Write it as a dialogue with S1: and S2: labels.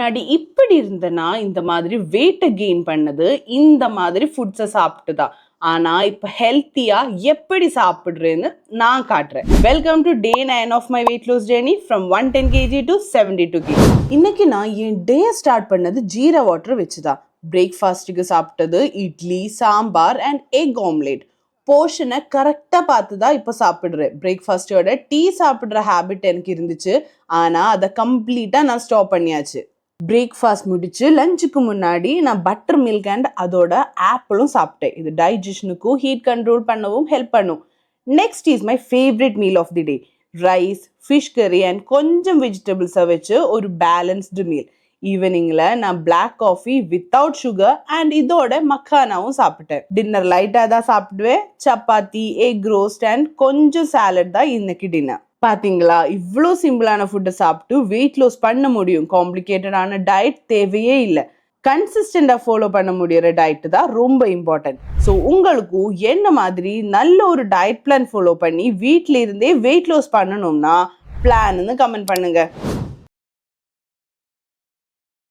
S1: முன்னாடி இப்படி இருந்தனா இந்த மாதிரி வெயிட் கெயின் பண்ணது இந்த மாதிரி ஃபுட்ஸை சாப்பிட்டு தான். ஆனா இப்ப ஹெல்த்தியா எப்படி சாப்பிடுறேன்னு நான் காட்டுறேன். Welcome to day 9 of my weight loss journey from 110 kg to 72 kg. இன்னைக்கு நான் என் டே ஸ்டார்ட் பண்ணது ஜீரா வாட்டர் வச்சுதான். பிரேக்ஃபாஸ்ட்டுக்கு சாப்பிட்டது idli, sambar and egg omelette. போர்ஷனை கரெக்டாக பார்த்து தான் இப்போ சாப்பிட்றேன். பிரேக்ஃபாஸ்ட்டோட டீ சாப்பிட்ற ஹேபிட் எனக்கு இருந்துச்சு, ஆனால் அதை கம்ப்ளீட்டாக நான் ஸ்டாப் பண்ணியாச்சு. பிரேக்ஃபாஸ்ட் முடிச்சு லஞ்சுக்கு முன்னாடி நான் பட்டர் மில்க் அண்ட் அதோட ஆப்பிளும் சாப்பிட்டேன். இது டைஜஷனுக்கும் ஹீட் கண்ட்ரோல் பண்ணவும் ஹெல்ப் பண்ணும். Next is my favourite meal of the day. Rice, fish curry and கொஞ்சம் வெஜிடபிள்ஸை வச்சு ஒரு பேலன்ஸ்டு மீல். ஈவினிங்ல நான் black coffee without sugar and இதோட மக்கானாவும் சாப்பிட்டேன். டின்னர் லைட்டாக தான் சாப்பிடுவேன். சப்பாத்தி, எக் ரோஸ்ட் அண்ட் கொஞ்சம் சாலட் தான் இன்னைக்கு டின்னர். பாத்தீங்களா, இவ்வளோ சிம்பிளான ஃபுட்டை சாப்பிட்டு வெயிட் லாஸ் பண்ண முடியும். காம்ப்ளிகேட்டடான டயட் தேவையே இல்லை. கன்சிஸ்டண்டாக ஃபாலோ பண்ண முடியிற டயட் தான் ரொம்ப இம்பார்ட்டன்ட். ஸோ உங்களுக்கும் என்ன மாதிரி நல்ல ஒரு டயட் பிளான் ஃபாலோ பண்ணி வீட்டில இருந்தே வெயிட் லாஸ் பண்ணணும்னா பிளான்னு கமெண்ட் பண்ணுங்க.